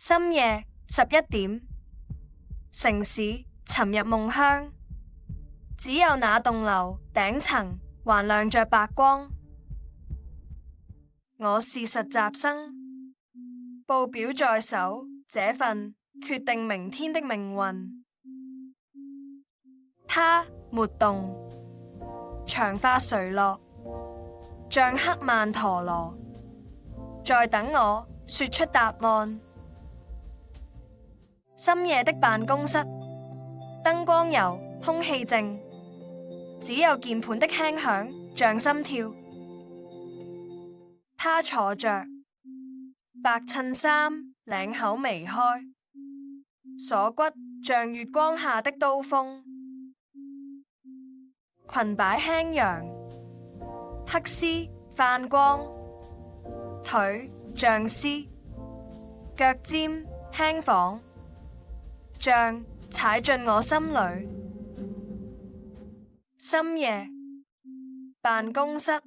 深夜11點，城市沉入夢鄉，只有那棟樓頂層還亮着白光。我是實習生，報表在手，這份決定明天的命運。他沒動，長髮垂落，像黑曼陀羅，在等我說出答案。深夜的辦公室，燈光柔，空氣靜，只有鍵盤的輕響像心跳。他坐着，白襯衫領口微開，鎖骨像月光下的刀鋒，裙擺輕揚，黑絲泛光，腿像絲，腳尖輕晃，像踩進我心裏。深夜辦公室，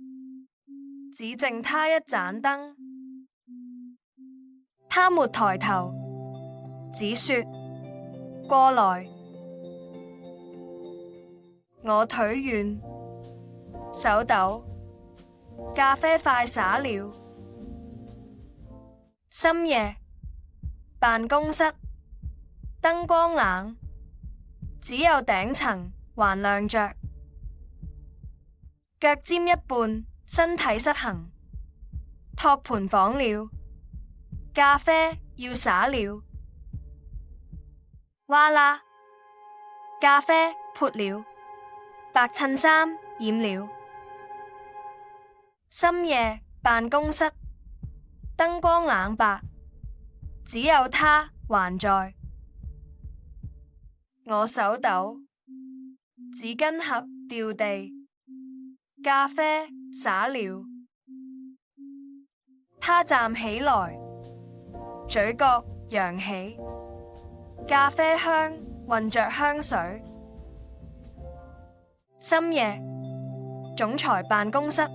只剩他一盞燈，他沒抬頭，只說過來。我腿軟，手抖，咖啡快灑了。深夜辦公室，燈光冷，只有頂層還亮着，腳尖一半，身體失衡，托盤晃了，咖啡要灑了，嘩啦，咖啡潑了，白襯衫染了。深夜辦公室，燈光冷白，只有他還在。我手抖，紙巾盒掉地，咖啡灑了。他站起來，嘴角揚起，咖啡香混着香水。深夜總裁辦公室，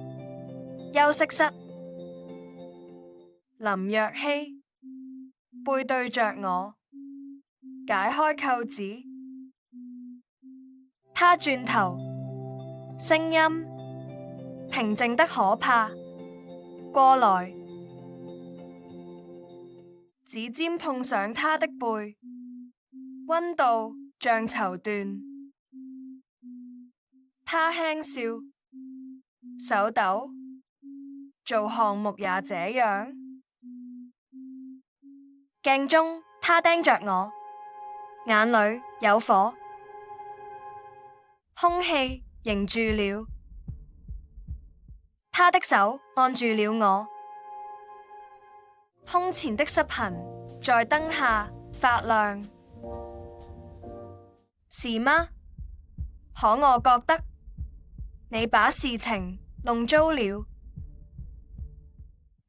休息室，林若曦背對着我，解開扣子。他轉頭，聲音平靜得可怕，過來。指尖碰上他的背，溫度像綢緞。他輕笑，手抖，做項目也這樣。鏡中他盯着我，眼裏有火。空氣凝住了，他的手按住了我，胸前的濕痕在燈下發亮。是嗎？可我覺得你把事情弄糟了。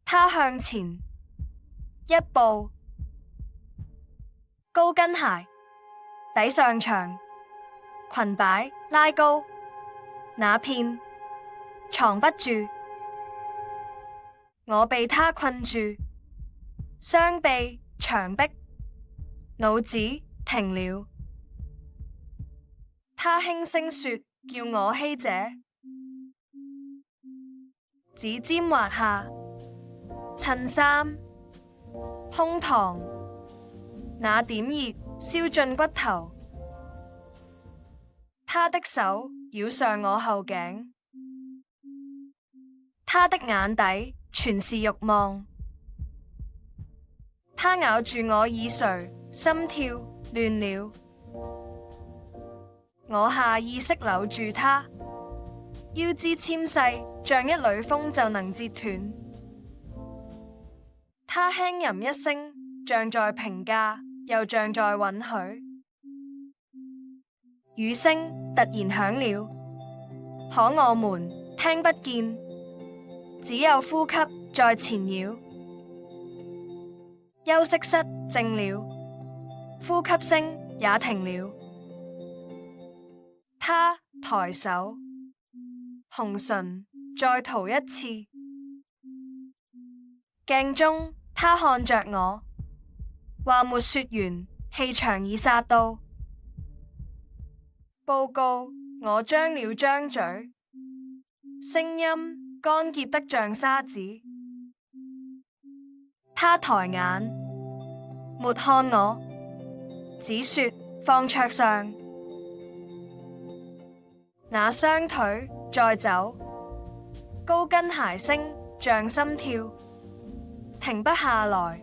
他向前一步，高跟鞋底上長，裙擺拉高，那片藏不住。我被他困住，雙臂牆壁，腦子停了。他輕聲說叫我希姐，指尖滑下襯衫，胸膛那點熱燒進骨頭。他的手繞上我後頸，他的眼底全是慾望。他咬住我耳垂，心跳亂了。我下意識扭住他，腰肢纖細，像一縷風就能折斷。他輕吟一聲，像在評價，又像在允許。雨聲突然響了，可我們聽不見，只有呼吸在纏繞。休息室靜了，呼吸聲也停了。他抬手，紅唇再塗一次。鏡中他看着我，話沒說完，氣場已殺到。報告，我張了張嘴，聲音乾澀得像沙子。他抬眼，沒看我，只說放桌上。那雙腿在走，高跟鞋聲像心跳，停不下來。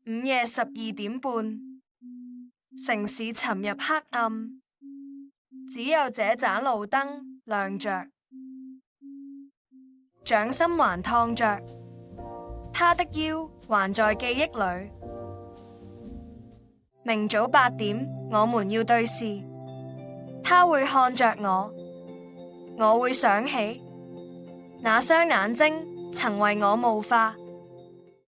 午夜12點半，城市沉入黑暗，只有這盞路燈亮着。掌心還燙着，他的腰還在記憶裡。明早8點，我們要對視。他會看着我會想起那雙眼睛曾為我霧化。